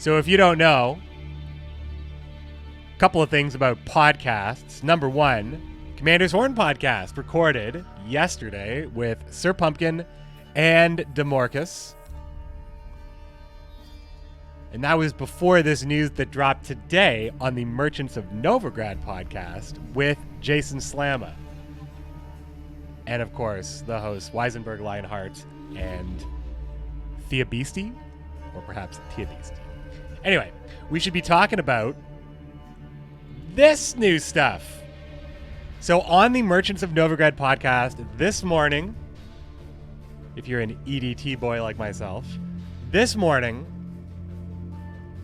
So if you don't know, a couple of things about podcasts. Number one, Commander's Horn podcast recorded yesterday with Sir Pumpkin and DeMorcus. And that was before this news that dropped today on the Merchants of Novigrad podcast with Jason Slama. And of course, the hosts Weisenberg Lionheart and Thea Beastie, or perhaps Thea Beastie. Anyway, we should be talking about this new stuff. So on the Merchants of Novigrad podcast this morning, if you're an EDT boy like myself, this morning,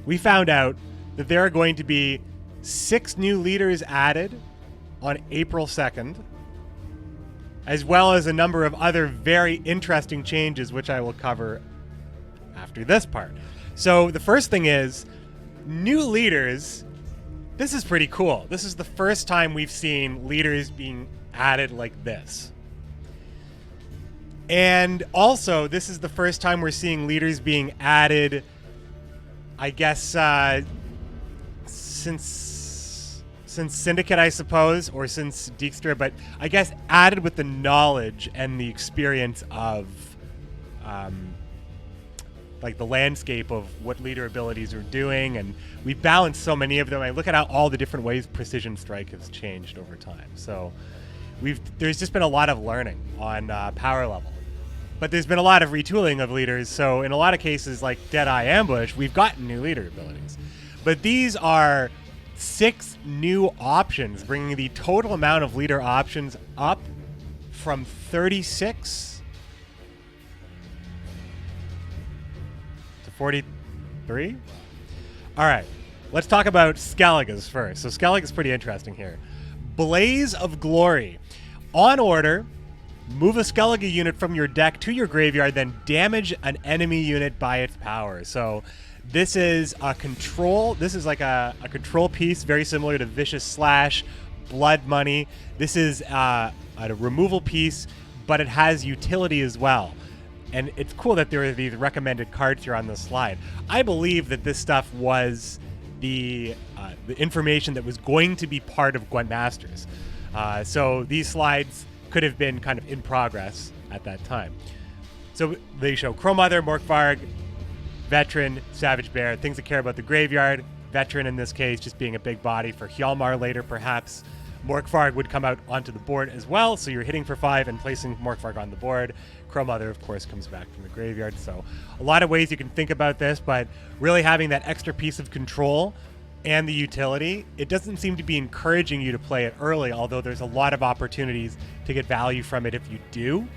we found out that there are going to be 6 new leaders added on April 2nd, as well as a number of other very interesting changes, which I will cover after this part. So the first thing is, new leaders. This is pretty cool. This is the first time we've seen leaders being added like this. And also, this is the first time we're seeing leaders being added, I guess, since Syndicate, I suppose, or since Dijkstra, but I guess added with the knowledge and the experience of like the landscape of what leader abilities are doing, and we balanced so many of them. I look at how all the different ways Precision Strike has changed over time. So there's just been a lot of learning on power level. But there's been a lot of retooling of leaders, so in a lot of cases, like Deadeye Ambush, we've gotten new leader abilities. But these are 6 new options, bringing the total amount of leader options up from 36 to 43? All right, let's talk about Skellige's first. So Skellige's pretty interesting here. Blaze of Glory. On order, move a Skellige unit from your deck to your graveyard, then damage an enemy unit by its power. So this is a control. This is like a control piece, very similar to Vicious Slash, Blood Money. This is a removal piece, but it has utility as well. And it's cool that there are these recommended cards here on the slide. I believe that this stuff was the information that was going to be part of Gwent Masters. So these slides could have been kind of in progress at that time. So they show Crow Mother, Morkvarg, Veteran, Savage Bear, things that care about the graveyard. Veteran in this case just being a big body for Hjalmar later perhaps. Morkvarg would come out onto the board as well, so you're hitting for 5 and placing Morkvarg on the board. Crow Mother, of course, comes back from the graveyard. So a lot of ways you can think about this, but really having that extra piece of control and the utility, it doesn't seem to be encouraging you to play it early, although there's a lot of opportunities to get value from it if you do.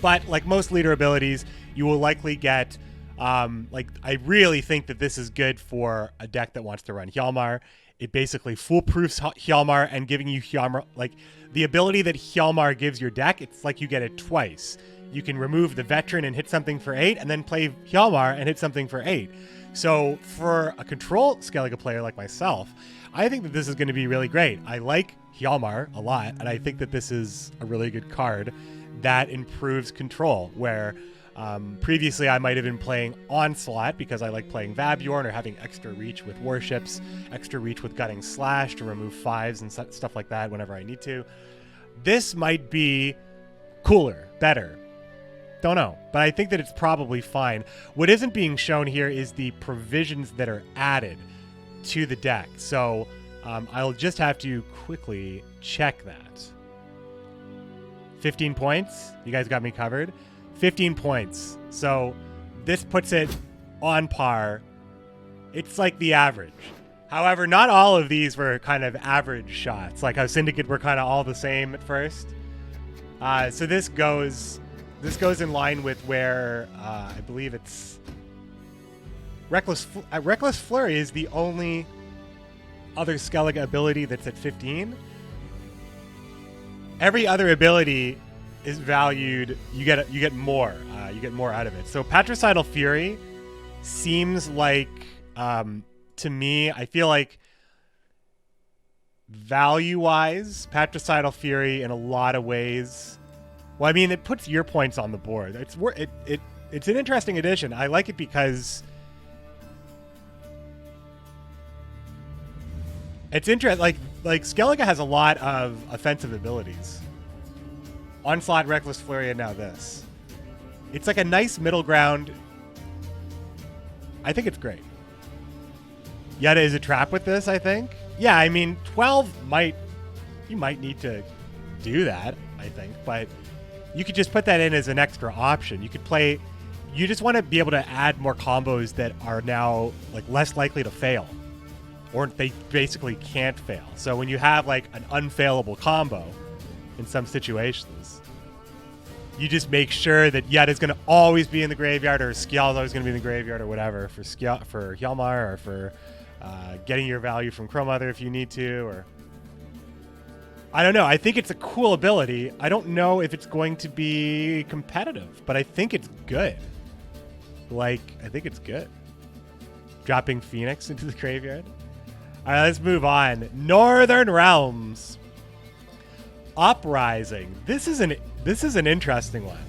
But like most leader abilities, you will likely get, I really think that this is good for a deck that wants to run Hjalmar. It basically foolproofs Hjalmar and giving you Hjalmar, like the ability that Hjalmar gives your deck, it's like you get it twice. You can remove the Veteran and hit something for 8, and then play Hjalmar and hit something for 8. So for a control Skellige player like myself, I think that this is going to be really great. I like Hjalmar a lot, and I think that this is a really good card that improves control, where previously I might have been playing Onslaught because I like playing Vabjorn or having extra reach with warships, extra reach with Gutting Slash to remove 5s and stuff like that whenever I need to. This might be cooler, better. Don't know, but I think that it's probably fine. What isn't being shown here is the provisions that are added to the deck. So I'll just have to quickly check that. 15 points. You guys got me covered. 15 points. So this puts it on par. It's like the average. However, not all of these were kind of average shots, like how Syndicate were kind of all the same at first. So this goes in line with where I believe it's Reckless Flurry is the only other Skellige ability that's at 15. Every other ability is valued. You get more. You get more out of it. So Patricidal Fury seems like, to me, I feel like value-wise, Patricidal Fury in a lot of ways. Well, I mean, it puts your points on the board. It's an interesting addition. I like it because It's interesting. Like Skellige has a lot of offensive abilities. Onslaught, Reckless Flurry, and now this. It's like a nice middle ground. I think it's great. Yetta is a trap with this, I think. Yeah, I mean, 12 you might need to do that, I think, but you could just put that in as an extra option. You could play, you just want to be able to add more combos that are now like less likely to fail, or they basically can't fail. So when you have like an unfailable combo in some situations, you just make sure that Yetta's going to always be in the graveyard, or Skeal's always going to be in the graveyard, or whatever for Hjalmar, or for getting your value from Crow Mother if you need to, or I don't know. I think it's a cool ability. I don't know if it's going to be competitive, but I think it's good. I think it's good. Dropping Phoenix into the graveyard. All right, let's move on. Northern Realms. Uprising. This is an interesting one.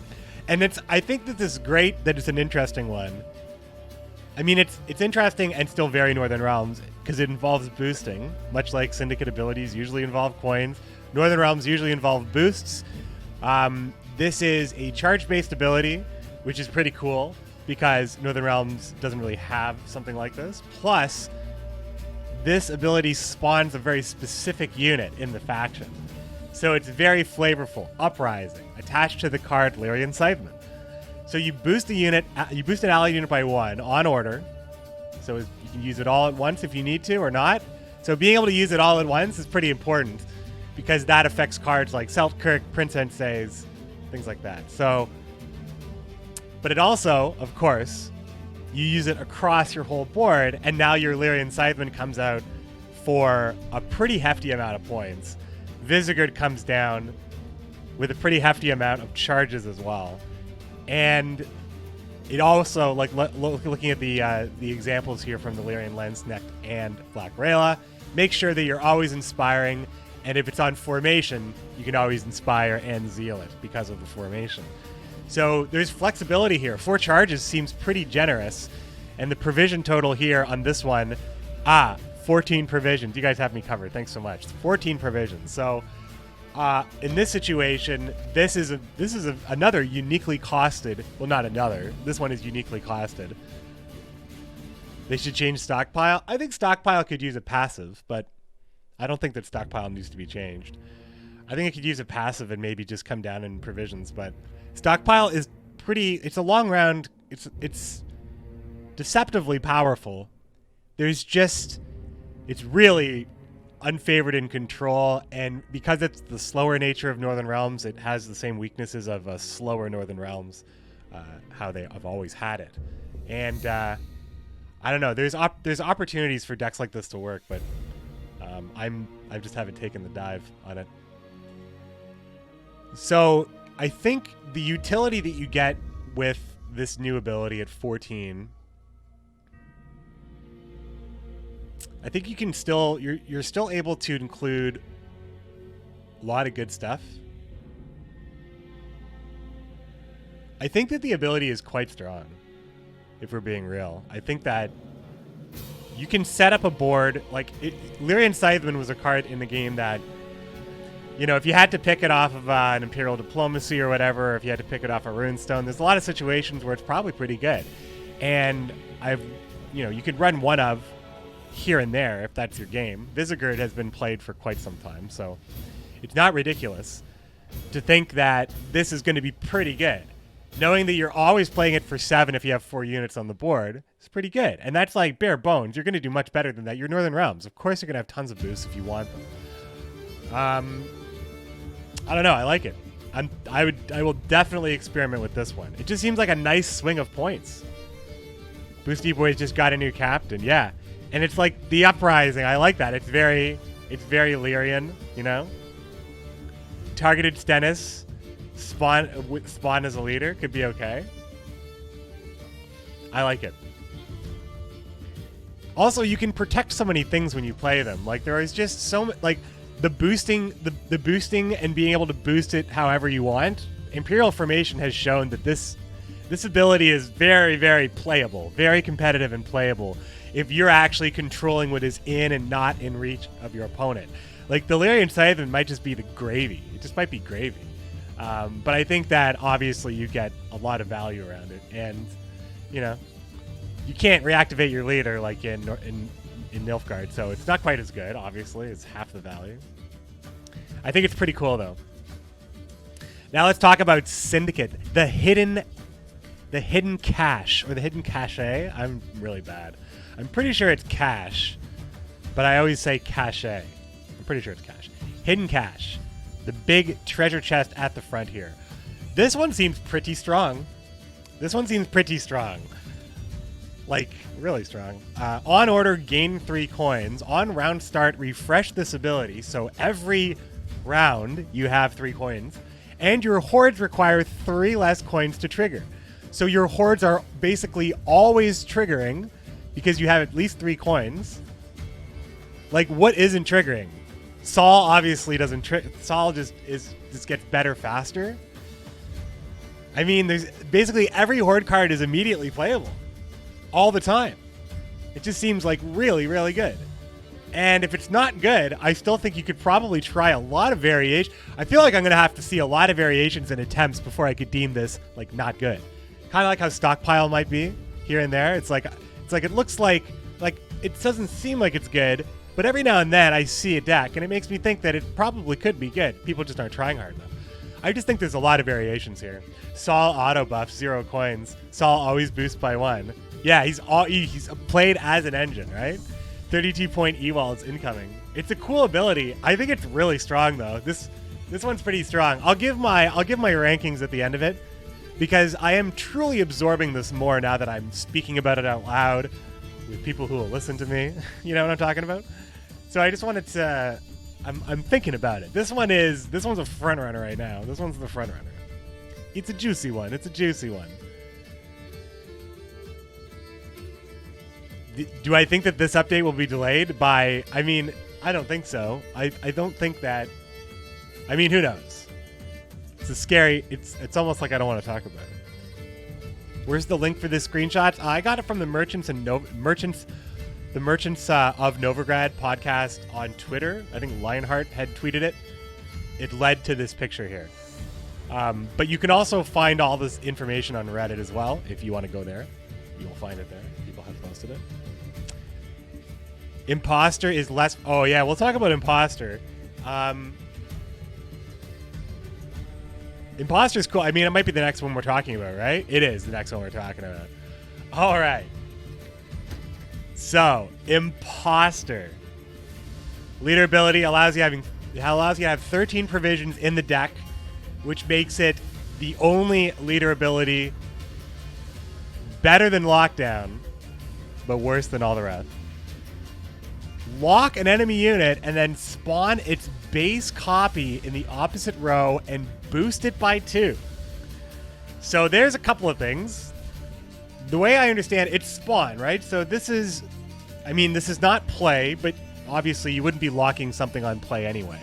And I think that this is great that it's an interesting one. I mean, it's interesting and still very Northern Realms because it involves boosting, much like Syndicate abilities usually involve coins. Northern Realms usually involve boosts. This is a charge-based ability, which is pretty cool because Northern Realms doesn't really have something like this. Plus, this ability spawns a very specific unit in the faction. So it's very flavorful. Uprising, attached to the card Lyrian Scytheman. So you boost the unit, you boost an allied unit by 1 on order. So you can use it all at once if you need to or not. So being able to use it all at once is pretty important because that affects cards like Seltkirk, Prince Ensei's, things like that. So, but it also, of course, you use it across your whole board, and now your Lyrian Scytheman comes out for a pretty hefty amount of points. Visegard comes down with a pretty hefty amount of charges as well. And it also, like looking at the examples here from the Lyrian Lensneck and Black Rayla, make sure that you're always inspiring, and if it's on formation, you can always inspire and zeal it because of the formation. So there's flexibility here. 4 charges seems pretty generous, and the provision total here on this one, 14 provisions. You guys have me covered. Thanks so much. 14 provisions. So in this situation, this is another uniquely costed. Well, not another. This one is uniquely costed. They should change Stockpile. I think Stockpile could use a passive, but I don't think that Stockpile needs to be changed. I think it could use a passive and maybe just come down in provisions, but Stockpile is pretty. It's a long round. It's deceptively powerful. It's really unfavored in control, and because it's the slower nature of Northern Realms, it has the same weaknesses of a slower Northern Realms, how they have always had it. And I don't know. There's opportunities for decks like this to work, but I just haven't taken the dive on it. So I think the utility that you get with this new ability at 14, I think you can still, you're still able to include a lot of good stuff. I think that the ability is quite strong, if we're being real. I think that you can set up a board, like, Lyrian Scytheman was a card in the game that, you know, if you had to pick it off of an Imperial Diplomacy or whatever, or if you had to pick it off a Runestone, there's a lot of situations where it's probably pretty good. And you could run one of here and there if that's your game. Visegard has been played for quite some time, so it's not ridiculous to think that this is going to be pretty good. Knowing that you're always playing it for 7 if you have 4 units on the board is pretty good. And that's like bare bones. You're going to do much better than that. You're Northern Realms. Of course you're going to have tons of boosts if you want them. I don't know. I like it. I will definitely experiment with this one. It just seems like a nice swing of points. Boosty Boys just got a new captain. Yeah. And it's like the Uprising. I like that. It's very Lyrian, you know? Targeted Stennis. Spawn as a leader could be okay. I like it. Also, you can protect so many things when you play them. Like, there is just so like the boosting and being able to boost it however you want. Imperial Formation has shown that this ability is very, very playable, very competitive and playable. if you're actually controlling what is in and not in reach of your opponent. Like, the Lyrian Scytheman might just be the gravy. It just might be gravy. But I think that obviously you get a lot of value around it. And, you know, you can't reactivate your leader like in Nilfgaard, so it's not quite as good, obviously. It's half the value. I think it's pretty cool, though. Now let's talk about Syndicate, the hidden cache, or the hidden cache. I'm really bad. I'm pretty sure it's cache, but I always say cache. I'm pretty sure it's cache. Hidden cache. The big treasure chest at the front here. This one seems pretty strong. This one seems pretty strong. Like, really strong. On order, gain 3 coins. On round start, refresh this ability. So every round, you have 3 coins. And your hordes require 3 less coins to trigger. So your hordes are basically always triggering because you have at least 3 coins. Like, what isn't triggering? Saul obviously doesn't Saul just gets better faster. I mean, there's basically every horde card is immediately playable all the time. It just seems like really, really good. And if it's not good, I still think you could probably try a lot of variation. I feel like I'm going to have to see a lot of variations and attempts before I could deem this like not good. Kind of like how Stockpile might be here and there. It's like it looks like it doesn't seem like it's good, but every now and then I see a deck and it makes me think that it probably could be good. People just aren't trying hard enough. I just think there's a lot of variations here. Saul auto buff, 0 coins. Saul always boosts by 1. Yeah, he's played as an engine, right? 32-point E-Walls incoming. It's a cool ability. I think it's really strong though. This one's pretty strong. I'll give my rankings at the end of it because I am truly absorbing this more now that I'm speaking about it out loud with people who will listen to me. You know what I'm talking about? So I just wanted to I'm thinking about it. This one's a front runner right now. This one's the front runner. It's a juicy one. It's a juicy one. Do I think that this update will be delayed by... I mean, I don't think so. I don't think that... I mean, who knows? It's a scary... It's almost like I don't want to talk about it. Where's the link for this screenshot? I got it from the Merchants of Novigrad podcast on Twitter. I think Lionheart had tweeted it. It led to this picture here. But you can also find all this information on Reddit as well. If you want to go there, you will find it there. People have posted it. Impostor is less... Oh, yeah, we'll talk about Impostor. Impostor's cool. I mean, it might be the next one we're talking about, right? It is the next one we're talking about. All right. So, Impostor. Leader ability allows you to have 13 provisions in the deck, which makes it the only leader ability better than Lockdown, but worse than all the rest. Lock an enemy unit and then spawn its base copy in the opposite row and boost it by 2. So there's a couple of things. The way I understand it's spawn, right? So this is not play, but obviously you wouldn't be locking something on play anyway.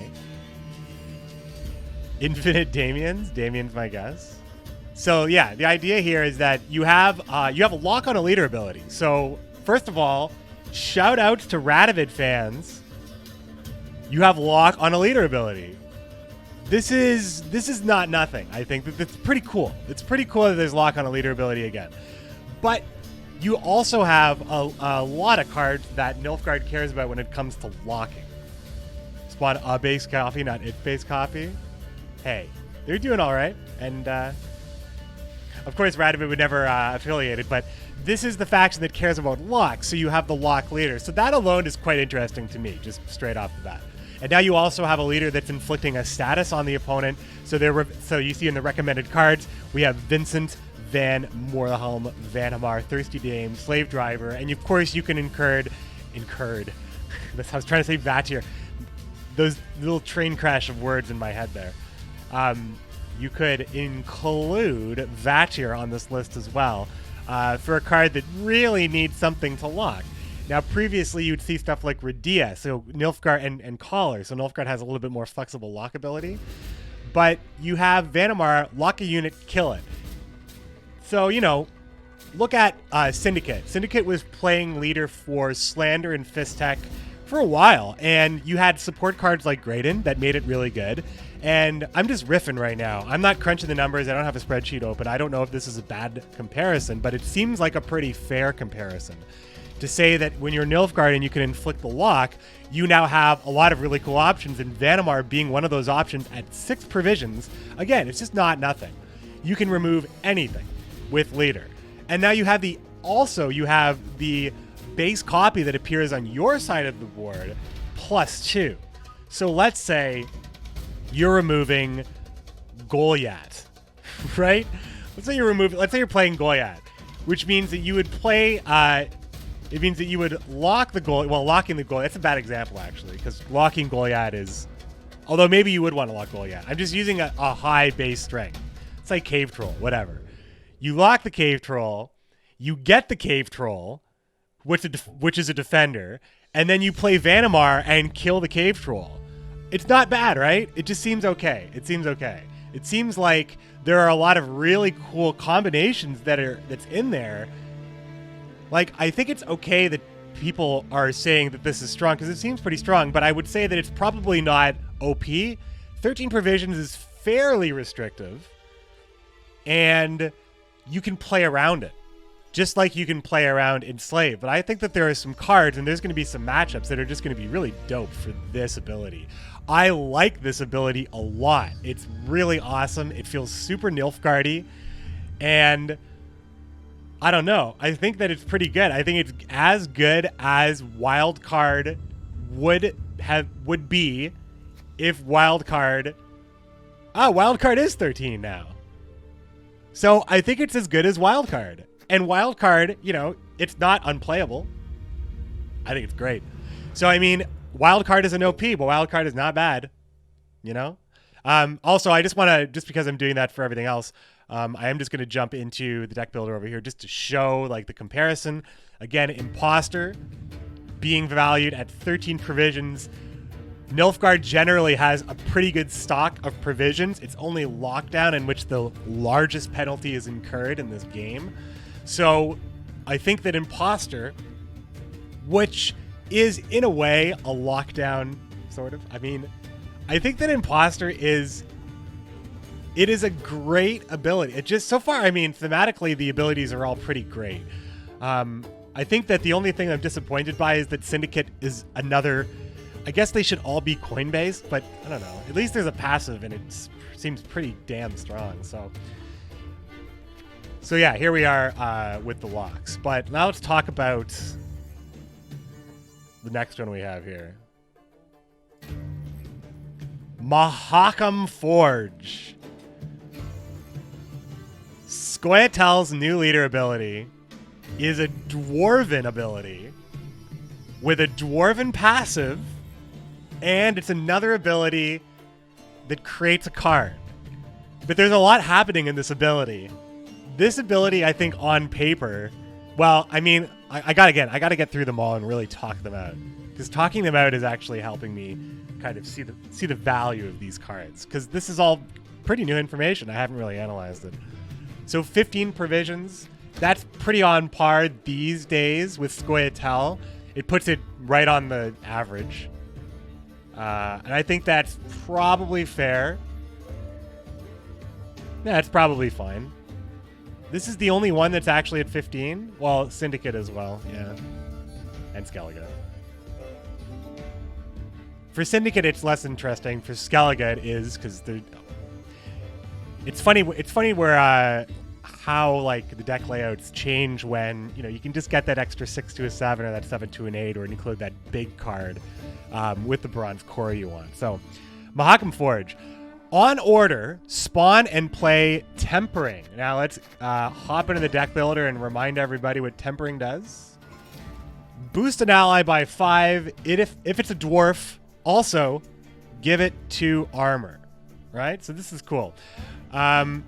Infinite Damien's my guess. So yeah, the idea here is that you have a lock on a leader ability. So first of all, shout outs to Radovid fans. You have lock on a leader ability. This is not nothing. I think that's pretty cool. It's pretty cool that there's lock on a leader ability again. But you also have a lot of cards that Nilfgaard cares about when it comes to locking. Spawn a base copy, not its base copy. Hey, they're doing all right. And of course, Radovid would never affiliate it, but this is the faction that cares about lock, so you have the lock leader. So that alone is quite interesting to me, just straight off the bat. And now you also have a leader that's inflicting a status on the opponent. So you see in the recommended cards, we have Vincent, Van Morhelm, Vanhamar, Thirsty Dame, Slave Driver, and of course you can incurred. I was trying to say Vatir. Those little train crash of words in my head there. You could include Vatir on this list as well for a card that really needs something to lock. Now, previously, you'd see stuff like Radia, so Nilfgaard and Collar. So Nilfgaard has a little bit more flexible lock ability. But you have Vanhamar, lock a unit, kill it. So, you know, look at Syndicate. Syndicate was playing leader for Slander and Fistek for a while, and you had support cards like Graydon that made it really good. And I'm just riffing right now. I'm not crunching the numbers. I don't have a spreadsheet open. I don't know if this is a bad comparison, but it seems like a pretty fair comparison to say that when you're Nilfgaard and you can inflict the lock, you now have a lot of really cool options, and Vanamar being one of those options at 6 provisions. Again, it's just not nothing. You can remove anything with leader. And now you have the base copy that appears on your side of the board +2. So let's say you're removing Goliath, right? Let's say you're playing Goliath, which means that you would play, it means that you would lock the Goliath. Well, locking the Goliath, that's a bad example actually, because locking Goliath is, although maybe you would want to lock Goliath. I'm just using a high base strength. It's like Cave Troll, whatever. You lock the Cave Troll, you get the Cave Troll, which is a defender, and then you play Vanamar and kill the Cave Troll. It's not bad, right? It just seems okay. It seems okay. It seems like there are a lot of really cool combinations that's in there. Like, I think it's okay that people are saying that this is strong because it seems pretty strong, but I would say that it's probably not OP. 13 provisions is fairly restrictive, and you can play around it, just like you can play around Enslave. But I think that there are some cards, and there's going to be some matchups that are just going to be really dope for this ability. I like this ability a lot. It's really awesome. It feels super Nilfgaardy, and I don't know. I think that it's pretty good. I think it's as good as Wildcard would be if Wildcard... Wildcard is 13 now. So I think it's as good as Wildcard. And Wildcard, you know, it's not unplayable. I think it's great. So, I mean, Wildcard is an OP, but Wildcard is not bad, you know? Also, I just want to, just because I'm doing that for everything else, I am just going to jump into the deck builder over here just to show, like, the comparison. Again, Impostor being valued at 13 provisions. Nilfgaard generally has a pretty good stock of provisions. It's only Lockdown in which the largest penalty is incurred in this game. So I think that Impostor, which is in a way a Lockdown, sort of. I mean, I think that Impostor is a great ability. It just, so far, I mean, thematically, the abilities are all pretty great. I think that the only thing I'm disappointed by is that Syndicate is another, I guess they should all be coin-based, but I don't know. At least there's a passive, and it seems pretty damn strong, So yeah, here we are with the locks. But now let's talk about the next one we have here. Mahakam Forge. Scoia'tael's new leader ability is a Dwarven ability with a Dwarven passive, and it's another ability that creates a card. But there's a lot happening in this ability. This ability, I think, on paper, well, I mean, I gotta get through them all and really talk them out, because talking them out is actually helping me kind of see the value of these cards, because this is all pretty new information. I haven't really analyzed it. So 15 provisions, that's pretty on par these days with Scoia'tael. It puts it right on the average, and I think that's probably fair. Yeah, it's probably fine. This is the only one that's actually at 15. Well, Syndicate as well, yeah. And Skellige. For Syndicate, it's less interesting. For Skellige, it is, because it's funny. It's funny where how like the deck layouts change when you can just get that extra 6 to a 7 or that 7 to an 8 or include that big card with the bronze core you want. So, Mahakam Forge. On order, spawn and play Tempering. Now let's hop into the deck builder and remind everybody what Tempering does. Boost an ally by 5. If it's a dwarf, also give it 2 armor. Right? So this is cool. Now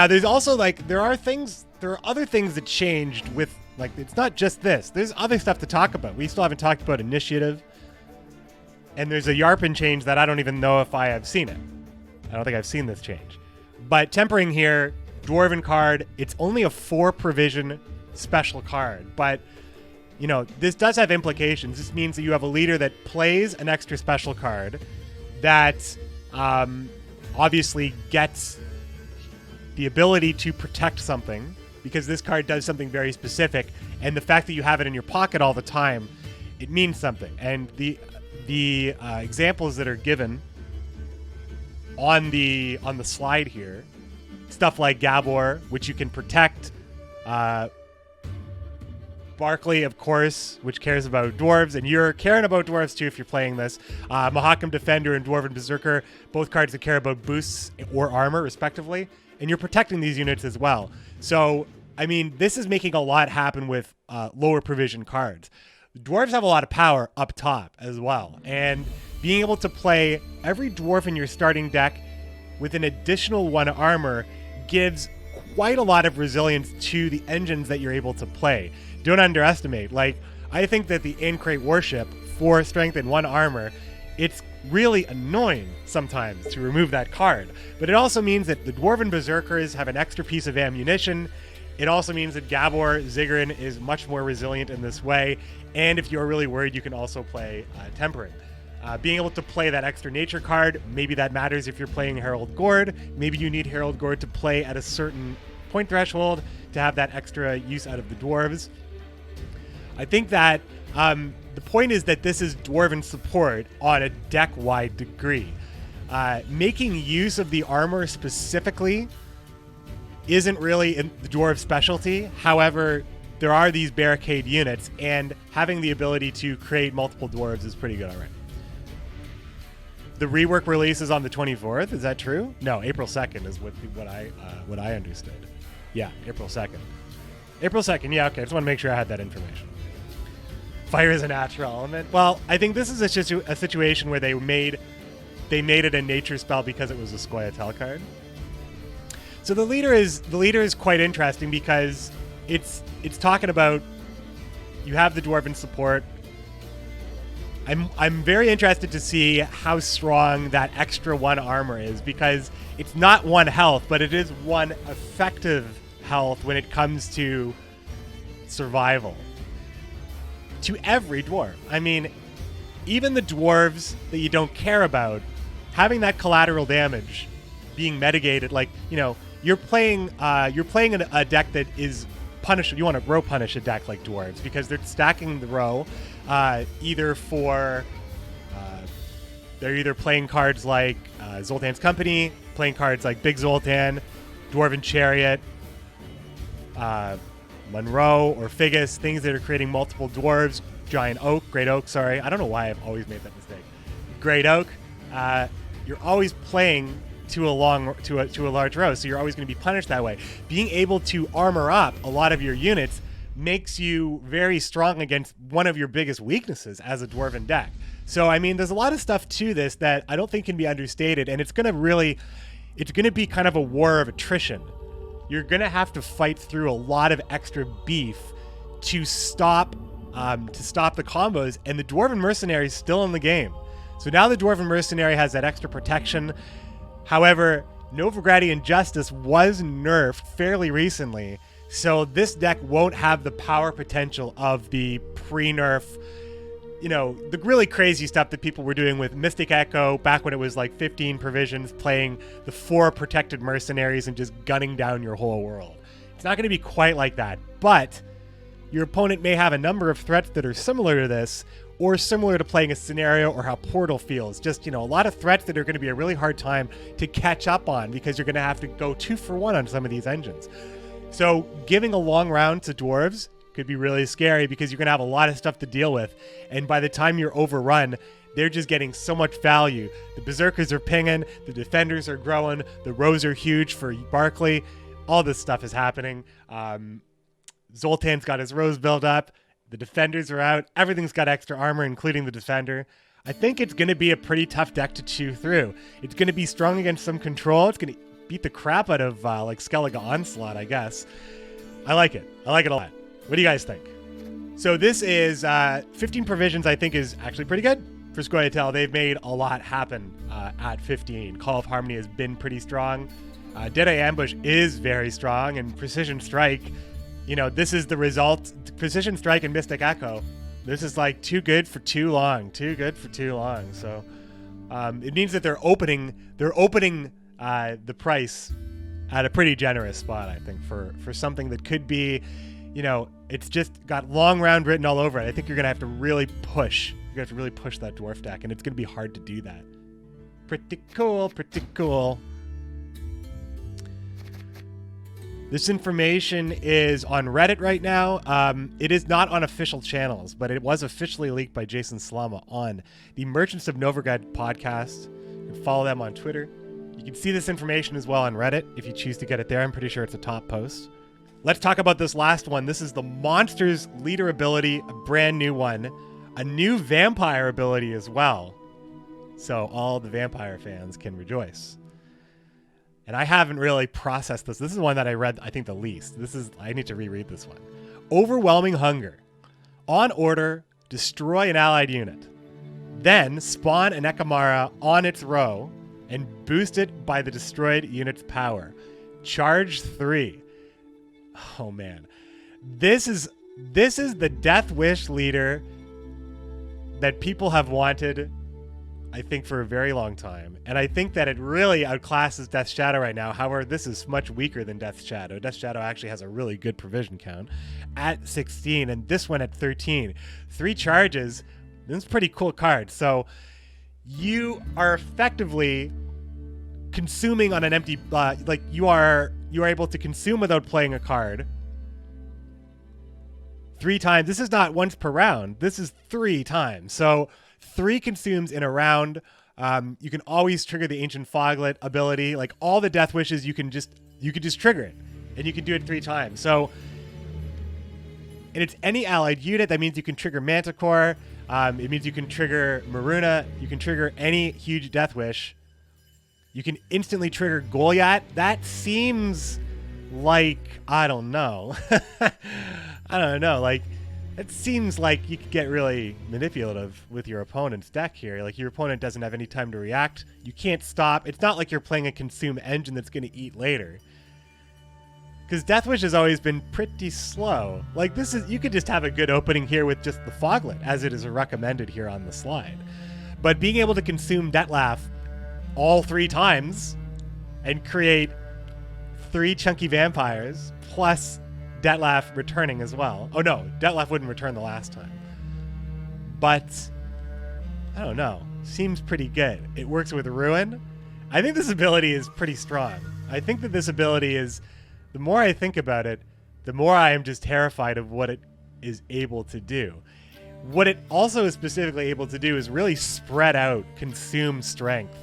there's also there are other things that changed with it's not just this. There's other stuff to talk about. We still haven't talked about initiative. And there's a Yarpin change that I don't even know if I have seen it. I don't think I've seen this change. But Tempering here Dwarven card. It's only a 4 provision special card, but you know, this does have implications. This means that you have a leader that plays an extra special card that obviously gets the ability to protect something, because this card does something very specific, and the fact that you have it in your pocket all the time, it means something. And the examples that are given on the slide here, stuff like Gabor, which you can protect, Barclay, of course, which cares about dwarves, and you're caring about dwarves too if you're playing this. Mahakam Defender and Dwarven Berserker, both cards that care about boosts or armor, respectively, and you're protecting these units as well. So, I mean, this is making a lot happen with lower provision cards. Dwarves have a lot of power up top as well, and being able to play every dwarf in your starting deck with an additional 1 armor gives quite a lot of resilience to the engines that you're able to play. Don't underestimate. Like, I think that the Aincrate Warship, 4 strength and 1 armor, it's really annoying sometimes to remove that card. But it also means that the Dwarven Berserkers have an extra piece of ammunition. It also means that Gabor Ziggurin is much more resilient in this way. And if you're really worried, you can also play Tempering. Being able to play that extra nature card, maybe that matters if you're playing Herald Gord. Maybe you need Herald Gord to play at a certain point threshold to have that extra use out of the dwarves. I think that the point is that this is Dwarven support on a deck-wide degree. Making use of the armor specifically isn't really in the Dwarf specialty. However, there are these barricade units, and having the ability to create multiple dwarves is pretty good already. The rework release is on the 24th. Is that true? No, April 2nd is what I understood. Yeah, April 2nd. April 2nd. Yeah, okay. I just want to make sure I had that information. Fire is a natural element. Well, I think this is a situation where they made it a nature spell because it was a Scoia'tael card. So the leader is quite interesting because it's talking about you have the dwarven support. I'm very interested to see how strong that extra 1 armor is, because it's not 1 health, but it is 1 effective health when it comes to survival. To every dwarf. I mean, even the dwarves that you don't care about, having that collateral damage being mitigated, like, you know, you're playing a deck that is punish. You want to row punish a deck like dwarves because they're stacking the row, they're either playing cards like Zoltan's Company, playing cards like Big Zoltan, Dwarven Chariot, Monroe or Figus, things that are creating multiple dwarves, Giant Oak, Great Oak, sorry. I don't know why I've always made that mistake. Great Oak, you're always playing to a large row, so you're always going to be punished that way. Being able to armor up a lot of your units makes you very strong against one of your biggest weaknesses as a dwarven deck. So, I mean, there's a lot of stuff to this that I don't think can be understated, and it's going to be kind of a war of attrition. You're going to have to fight through a lot of extra beef to stop the combos, and the Dwarven Mercenary is still in the game. So now the Dwarven Mercenary has that extra protection. However, Novigradian Justice was nerfed fairly recently, so this deck won't have the power potential of the pre-nerf, you know, the really crazy stuff that people were doing with Mystic Echo back when it was like 15 provisions, playing the 4 protected mercenaries and just gunning down your whole world. It's not going to be quite like that, but your opponent may have a number of threats that are similar to this, or similar to playing a scenario or how Portal feels. Just, you know, a lot of threats that are going to be a really hard time to catch up on because you're going to have to go 2 for 1 on some of these engines. So giving a long round to dwarves could be really scary because you're going to have a lot of stuff to deal with. And by the time you're overrun, they're just getting so much value. The Berserkers are pinging, the Defenders are growing, the rows are huge for Barclay. All this stuff is happening. Zoltan's got his rows built up. The Defenders are out. Everything's got extra armor, including the Defender. I think it's going to be a pretty tough deck to chew through. It's going to be strong against some control. It's going to beat the crap out of like Skellige Onslaught, I guess. I like it. I like it a lot. What do you guys think? So this is 15 provisions, I think, is actually pretty good for Scoia'tael. They've made a lot happen at 15. Call of Harmony has been pretty strong. Deadeye Ambush is very strong, and Precision Strike, you know, this is the result. Precision Strike and Mystic Echo, this is like too good for too long. Too good for too long. So it means that they're opening the price at a pretty generous spot, I think, for something that could be, you know, it's just got long round written all over it. I think you're going to have to really push. You're going to have to really push that dwarf deck, and it's going to be hard to do that. Pretty cool, pretty cool. This information is on Reddit right now. It is not on official channels, but it was officially leaked by Jason Slama on the Merchants of Nilfgaard podcast. You can follow them on Twitter. You can see this information as well on Reddit if you choose to get it there. I'm pretty sure it's a top post. Let's talk about this last one. This is the Monsters Leader ability, a brand new one. A new Vampire ability as well. So all the Vampire fans can rejoice. And I haven't really processed this. This is one that I read, I think, the least. I need to reread this one. Overwhelming Hunger. On order, destroy an allied unit. Then spawn an Ekamara on its row and boost it by the destroyed unit's power. Charge 3. Oh man. This is the Death Wish leader that people have wanted, I think, for a very long time. And I think that it really outclasses Death Shadow right now. However, this is much weaker than Death Shadow. Death Shadow actually has a really good provision count at 16, and this one at 13. 3 charges. This is a pretty cool card. So you are effectively consuming on an empty, like you are able to consume without playing a card 3 times. This is not once per round. This is 3 times. So 3 consumes in a round. You can always trigger the Ancient Foglet ability. Like all the Death Wishes, you could just trigger it, and you can do it 3 times. So, and it's any allied unit. That means you can trigger Manticore. It means you can trigger Maruna. You can trigger any huge Death Wish. You can instantly trigger Goliath. That seems like, I don't know. I don't know. Like, it seems like you could get really manipulative with your opponent's deck here. Like, your opponent doesn't have any time to react. You can't stop. It's not like you're playing a consume engine that's going to eat later. Because Death Wish has always been pretty slow. Like, this is, you could just have a good opening here with just the Foglet, as it is recommended here on the slide. But being able to consume Dettlaff all 3 times and create 3 chunky vampires plus Dettlaff returning as well. Oh no, Dettlaff wouldn't return the last time. But I don't know. Seems pretty good. It works with Ruin. I think this ability is pretty strong. I think that this ability is, the more I think about it, the more I am just terrified of what it is able to do. What it also is specifically able to do is really spread out consume strength.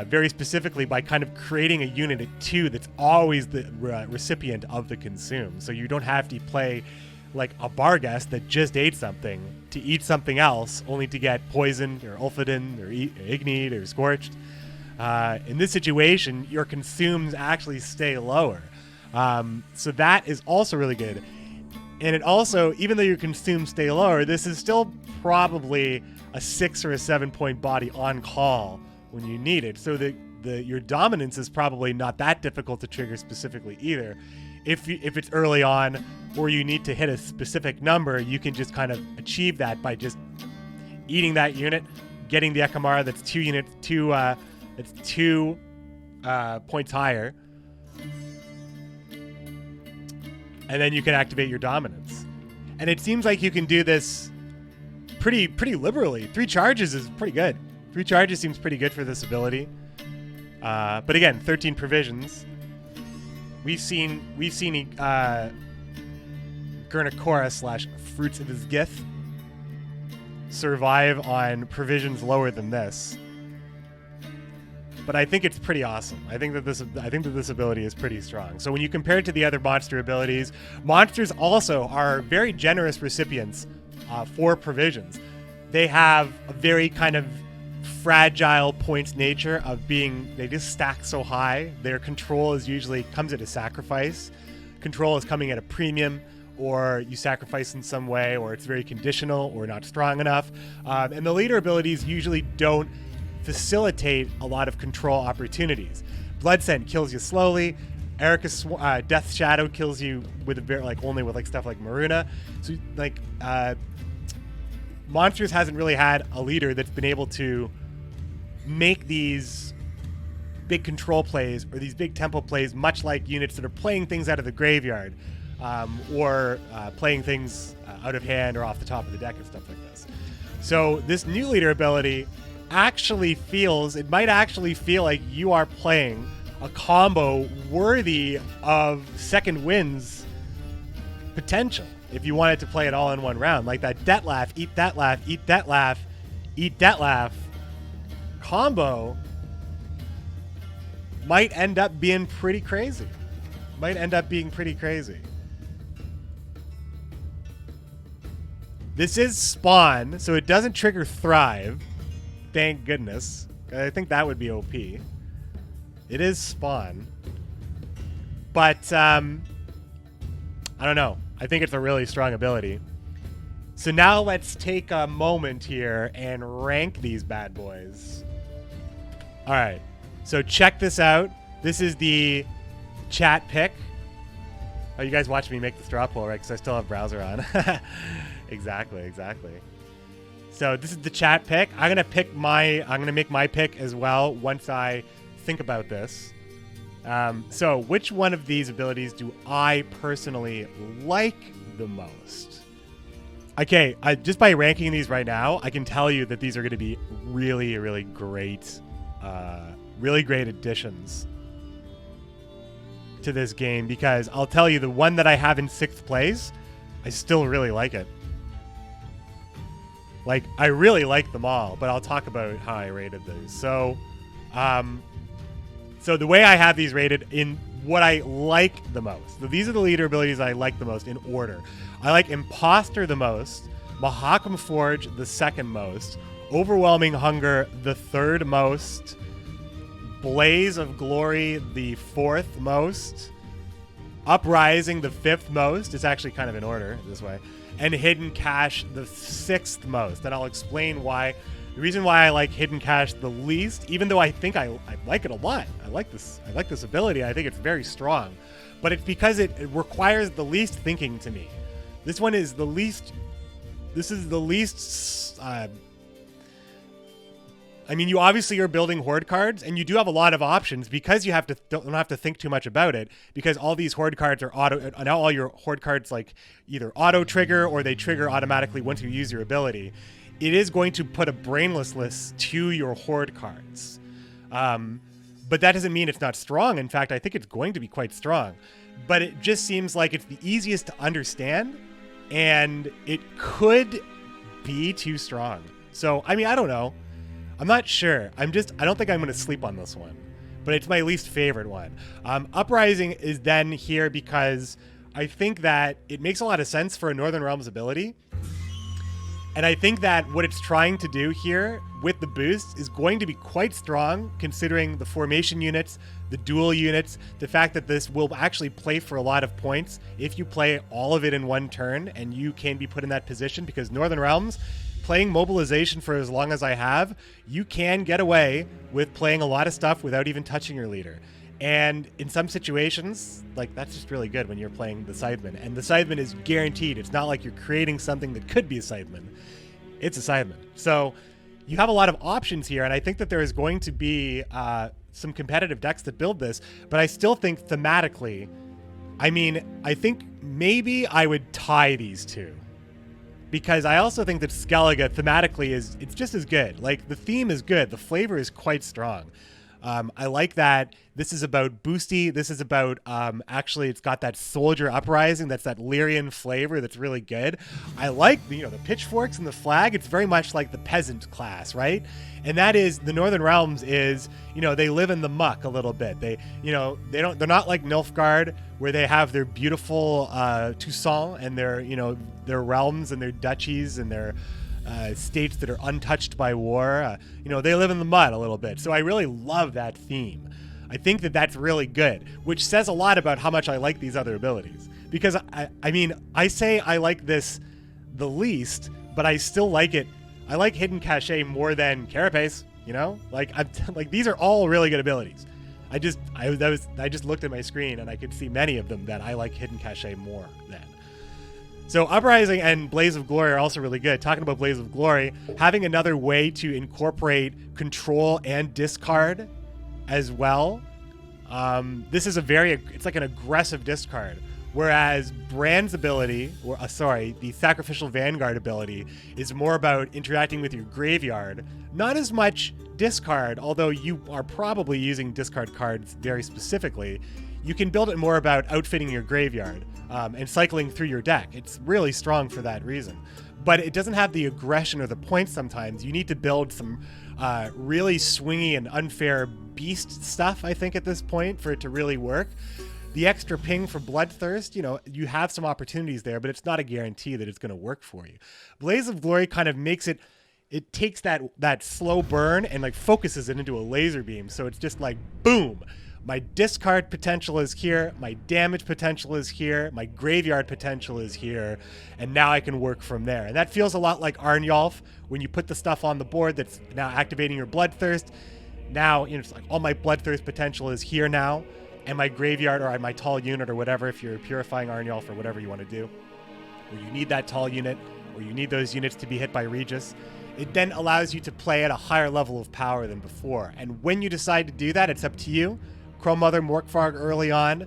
Very specifically by kind of creating a unit at 2 that's always the recipient of the consume. So you don't have to play like a Barghest that just ate something to eat something else, only to get poisoned or Ulfidin or Ignied or Scorched. In this situation, your consumes actually stay lower. So that is also really good. And it also, even though your consumes stay lower, this is still probably a 6 or a 7 point body on call when you need it. So your dominance is probably not that difficult to trigger specifically either. If it's early on or you need to hit a specific number, you can just kind of achieve that by just eating that unit, getting the Ekamara that's 2 points higher, and then you can activate your dominance. And it seems like you can do this pretty liberally. 3 charges is pretty good. 3 charges seems pretty good for this ability. But again, 13 provisions. We've seen Gurnakora / Fruits of His Gith survive on provisions lower than this. But I think it's pretty awesome. I think that this ability is pretty strong. So when you compare it to the other monster abilities, monsters also are very generous recipients for provisions. They have a very kind of fragile points nature of being, they just stack so high. Their control is usually comes at a sacrifice. Control is coming at a premium, or you sacrifice in some way, or it's very conditional or not strong enough. And the leader abilities usually don't facilitate a lot of control opportunities. Blood Scent kills you slowly. Erica's Death Shadow kills you with a bit, like only with like stuff like Maruna. So like Monsters hasn't really had a leader that's been able to make these big control plays or these big tempo plays, much like units that are playing things out of the graveyard or playing things out of hand or off the top of the deck and stuff like this. So this new leader ability actually might actually feel like you are playing a combo worthy of second wins potential if you wanted to play it all in one round. Like that Debt Laugh, Eat That Laugh, Eat That Laugh, Eat That Laugh combo might end up being pretty crazy. This is Spawn, so it doesn't trigger Thrive. Thank goodness. I think that would be OP. It is Spawn. But, I don't know. I think it's a really strong ability. So now let's take a moment here and rank these bad boys. All right. So check this out. This is the chat pick. Oh, you guys watch me make the straw poll, right? Because I still have browser on. Exactly. So this is the chat pick. I'm gonna make my pick as well once I think about this. So which one of these abilities do I personally like the most? Okay, just by ranking these right now, I can tell you that these are going to be really, really great additions to this game, because I'll tell you, the one that I have in 6th place, I still really like it. Like, I really like them all, but I'll talk about how I rated those. So, so the way I have these rated in what I like the most. So these are the leader abilities I like the most in order. I like Impostor the most, Mahakam Forge the second most, Overwhelming Hunger the third most, Blaze of Glory the fourth most, Uprising the fifth most. It's actually kind of in order this way. And Hidden Cache the sixth most. And I'll explain why. The reason why I like Hidden Cache the least, even though I think I like it a lot. I like this ability. I think it's very strong. But it's because it requires the least thinking to me. This one is the least. This is the least. I mean, you obviously are building horde cards, and you do have a lot of options because you don't have to think too much about it, because all these horde cards are auto. Now all your horde cards like either auto trigger or they trigger automatically once you use your ability. It is going to put a brainlessness to your horde cards, but that doesn't mean it's not strong. In fact, I think it's going to be quite strong. But it just seems like it's the easiest to understand, and it could be too strong. So I mean, I don't know. I'm not sure. I don't think I'm going to sleep on this one, but it's my least favorite one. Uprising is then here because I think that it makes a lot of sense for a Northern Realms ability. And I think that what it's trying to do here with the boost is going to be quite strong, considering the formation units, the dual units, the fact that this will actually play for a lot of points if you play all of it in one turn, and you can be put in that position, because Northern Realms, playing mobilization for as long as I have, you can get away with playing a lot of stuff without even touching your leader. And in some situations, like, that's just really good when you're playing the Scytheman. And the Scytheman is guaranteed. It's not like you're creating something that could be a Scytheman. It's a Scytheman. So you have a lot of options here, and I think that there is going to be some competitive decks that build this, but I still think thematically, I think maybe I would tie these two. Because I also think that Skellige thematically it's just as good. Like, the theme is good. The flavor is quite strong. I like that this is about boosty. This is about, actually, it's got that soldier uprising. That's that Lyrian flavor that's really good. I like, the pitchforks and the flag. It's very much like the peasant class, right? And that is, the Northern Realms is, they live in the muck a little bit. They're not like Nilfgaard, where they have their beautiful Toussaint and their realms and their duchies and their states that are untouched by war. They live in the mud a little bit. So I really love that theme. I think that that's really good, which says a lot about how much I like these other abilities. Because I say I like this the least, but I still like it. I like Hidden Cache more than Carapace, Like these are all really good abilities. I just looked at my screen and I could see many of them that I like Hidden Cache more than. So Uprising and Blaze of Glory are also really good. Talking about Blaze of Glory, having another way to incorporate control and discard as well. This is it's like an aggressive discard. Whereas Brand's ability, the Sacrificial Vanguard ability, is more about interacting with your graveyard. Not as much discard, although you are probably using discard cards very specifically. You can build it more about outfitting your graveyard and cycling through your deck. It's really strong for that reason. But it doesn't have the aggression or the points sometimes. You need to build some really swingy and unfair beast stuff, I think, at this point for it to really work. The extra ping for Bloodthirst, you have some opportunities there, but it's not a guarantee that it's going to work for you. Blaze of Glory kind of makes it takes that slow burn and like focuses it into a laser beam. So it's just like, boom, my discard potential is here, my damage potential is here, my graveyard potential is here, and now I can work from there. And that feels a lot like Arnjolf when you put the stuff on the board that's now activating your Bloodthirst. Now, it's like all my Bloodthirst potential is here now. And my graveyard or my tall unit or whatever, if you're purifying Arnjolf or whatever you want to do, or you need that tall unit, or you need those units to be hit by Regis, it then allows you to play at a higher level of power than before. And when you decide to do that, it's up to you. Chrome Mother, Morkvarg early on,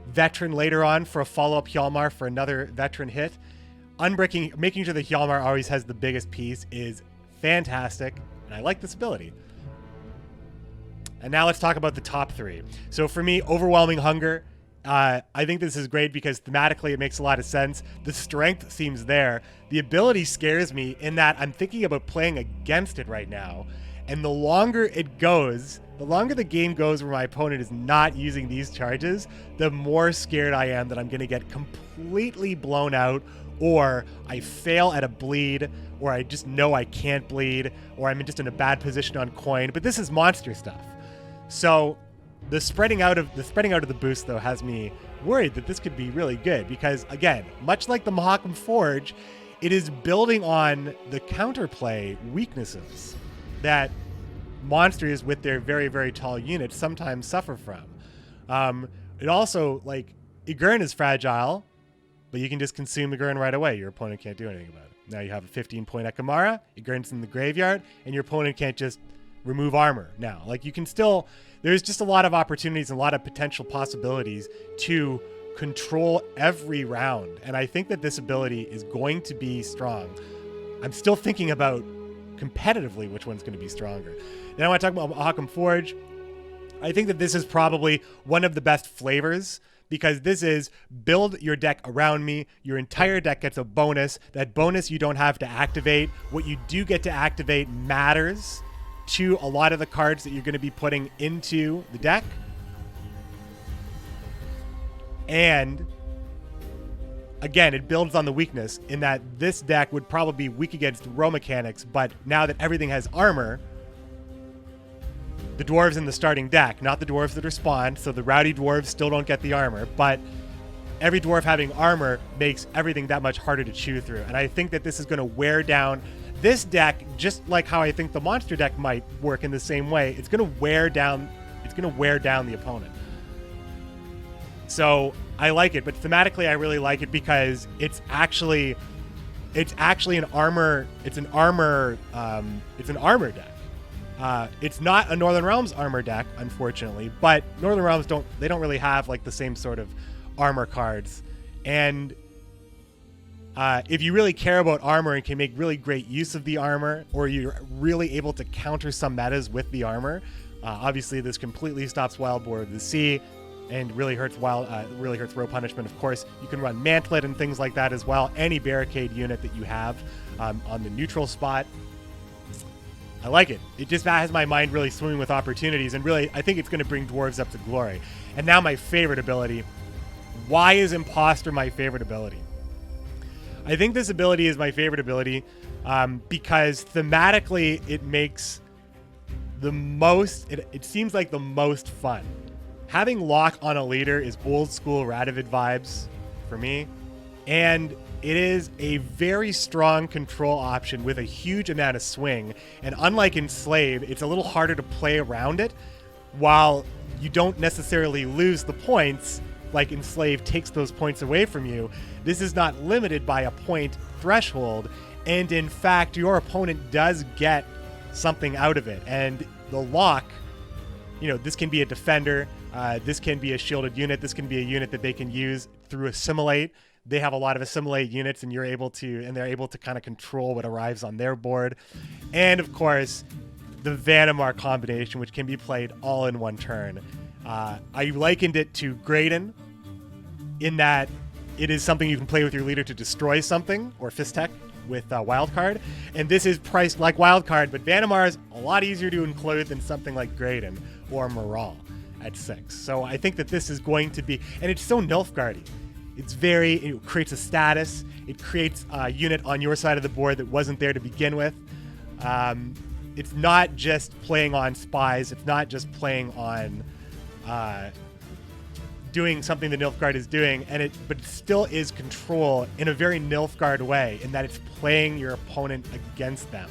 Veteran later on for a follow-up Hjalmar for another Veteran hit. Unbreaking, making sure the Hjalmar always has the biggest piece is fantastic, and I like this ability. And now let's talk about the top three. So for me, Overwhelming Hunger. I think this is great because thematically it makes a lot of sense. The strength seems there. The ability scares me in that I'm thinking about playing against it right now. And the longer it goes, the longer the game goes where my opponent is not using these charges, the more scared I am that I'm going to get completely blown out, or I fail at a bleed, or I just know I can't bleed, or I'm just in a bad position on coin. But this is monster stuff. So the spreading out of the boost, though, has me worried that this could be really good because, again, much like the Mahakam Forge, it is building on the counterplay weaknesses that monsters with their very, very tall units sometimes suffer from. It also, like, Igurn is fragile, but you can just consume Igurn right away. Your opponent can't do anything about it. Now you have a 15-point Ekamara, Igurn's in the graveyard, and your opponent can't just remove armor now. Like, you can still, there's just a lot of opportunities and a lot of potential possibilities to control every round. And I think that this ability is going to be strong. I'm still thinking about competitively which one's going to be stronger. Then I want to talk about Mahakam Forge. I think that this is probably one of the best flavors because this is build your deck around me. Your entire deck gets a bonus. That bonus you don't have to activate. What you do get to activate matters to a lot of the cards that you're going to be putting into the deck. And again, it builds on the weakness in that this deck would probably be weak against row mechanics, but now that everything has armor, the dwarves in the starting deck, not the dwarves that are spawned, so the rowdy dwarves still don't get the armor, but every dwarf having armor makes everything that much harder to chew through. And I think that this is going to wear down this deck, just like how I think the monster deck might work in the same way. It's going to wear down the opponent. So I like it, but thematically I really like it because it's actually an armor deck. It's not a Northern Realms armor deck, unfortunately, but Northern Realms don't really have like the same sort of armor cards. And if you really care about armor and can make really great use of the armor, or you're really able to counter some metas with the armor, obviously this completely stops Wild Boar of the Sea and really hurts row punishment. Of course, you can run Mantlet and things like that as well. Any barricade unit that you have on the neutral spot. I like it. It just has my mind really swimming with opportunities, and really, I think it's going to bring dwarves up to glory. And now my favorite ability. Why is Impostor my favorite ability? I think this ability is my favorite ability because thematically it makes the most, it seems like the most fun. Having lock on a leader is old school Radovid vibes for me, and it is a very strong control option with a huge amount of swing, and unlike Enslave, it's a little harder to play around it, while you don't necessarily lose the points, like Enslave takes those points away from you. This is not limited by a point threshold, and in fact, your opponent does get something out of it. And the lock, you know, this can be a defender, this can be a shielded unit, this can be a unit that they can use through Assimilate. They have a lot of Assimilate units, and they're able to kind of control what arrives on their board. And of course, the Vanamar combination, which can be played all in one turn. I likened it to Graydon in that it is something you can play with your leader to destroy something, or Fistek with Wildcard. And this is priced like Wildcard, but Vanamar is a lot easier to include than something like Graydon or Moral at 6. So I think that this is going to be, and it's so Nilfgaardy. It creates a status. It creates a unit on your side of the board that wasn't there to begin with. It's not just playing on spies. It's not just playing on doing something that Nilfgaard is doing, but it still is control in a very Nilfgaard way, in that it's playing your opponent against them.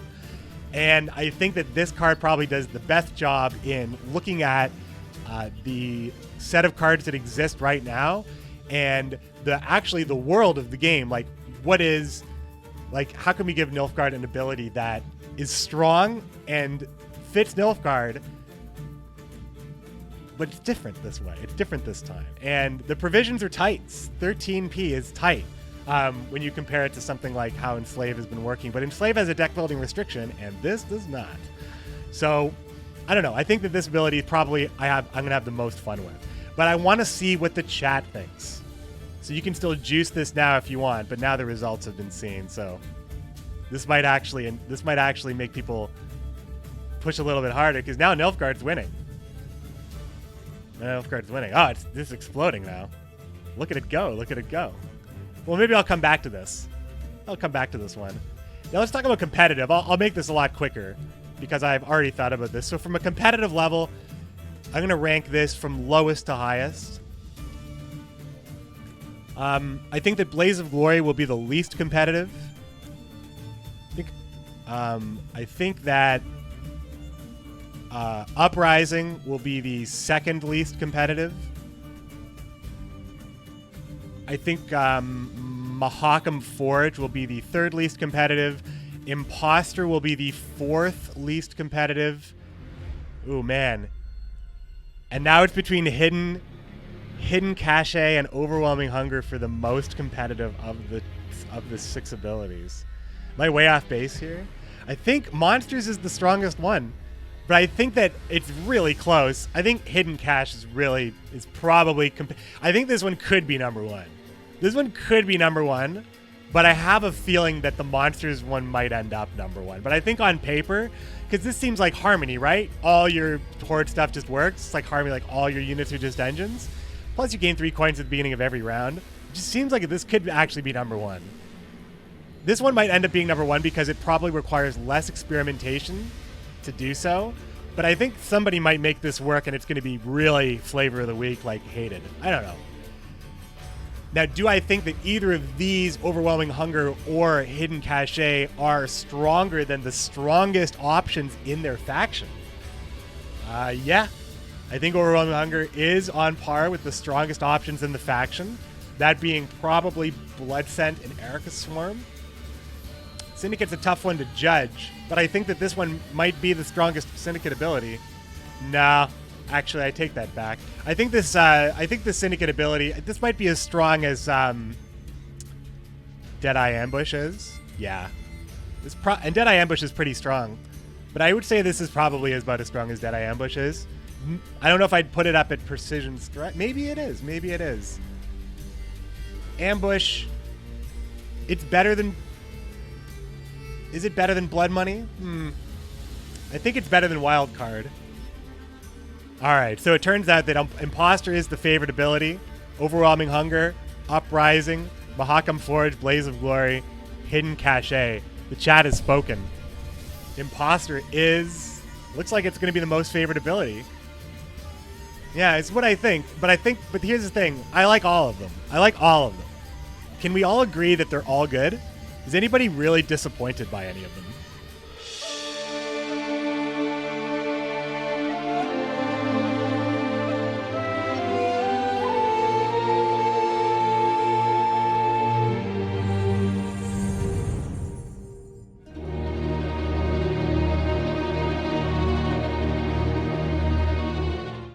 And I think that this card probably does the best job in looking at the set of cards that exist right now, and the world of the game. Like, how can we give Nilfgaard an ability that is strong and fits Nilfgaard, but it's different this way. It's different this time. And the provisions are tight. 13p is tight when you compare it to something like how Enslave has been working. But Enslave has a deck building restriction, and this does not. So, I don't know. I think that this ability probably I'm going to have the most fun with. But I want to see what the chat thinks. So you can still juice this now if you want, but now the results have been seen. So this might actually make people push a little bit harder, because now Nilfgaard's winning. Nilfgaard's winning. Oh, it's exploding now. Look at it go. Look at it go. Well, maybe I'll come back to this. I'll come back to this one. Now let's talk about competitive. I'll make this a lot quicker because I've already thought about this. So from a competitive level, I'm going to rank this from lowest to highest. I think that Blaze of Glory will be the least competitive. I think that Uprising will be the second least competitive. I think Mahakam Forge will be the third least competitive. Impostor will be the fourth least competitive. Ooh, man. And now it's between Hidden Cache and Overwhelming Hunger for the most competitive of the 6 abilities. Am I way off base here? I think Monsters is the strongest one, but I think that it's really close. I think Hidden Cache is probably... I think this one could be number 1. This one could be number 1, but I have a feeling that the Monsters one might end up number 1. But I think on paper, because this seems like Harmony, right? All your Horde stuff just works. It's like Harmony, like all your units are just engines. Plus you gain 3 coins at the beginning of every round. It just seems like this could actually be number 1. This one might end up being number 1 because it probably requires less experimentation to do so. But I think somebody might make this work, and it's going to be really flavor of the week, like hated. I don't know. Now, do I think that either of these, Overwhelming Hunger or Hidden Cache, are stronger than the strongest options in their faction? Yeah. I think Overwhelming Hunger is on par with the strongest options in the faction. That being probably Bloodscent and Erica Swarm. Syndicate's a tough one to judge, but I think that this one might be the strongest Syndicate ability. Nah. Actually, I take that back. I think this Syndicate ability, this might be as strong as Deadeye Ambush is. Yeah. And Deadeye Ambush is pretty strong. But I would say this is probably about as strong as Deadeye Ambush is. I don't know if I'd put it up at Precision Strike. Maybe it is. Maybe it is. Ambush, it's better than... Is it better than Blood Money? I think it's better than Wildcard. Alright, so it turns out that Impostor is the favorite ability. Overwhelming Hunger, Uprising, Mahakam Forge, Blaze of Glory, Hidden Cache. The chat has spoken. Impostor looks like it's going to be the most favorite ability. Yeah, it's what I think. But here's the thing. I like all of them. I like all of them. Can we all agree that they're all good? Is anybody really disappointed by any of them?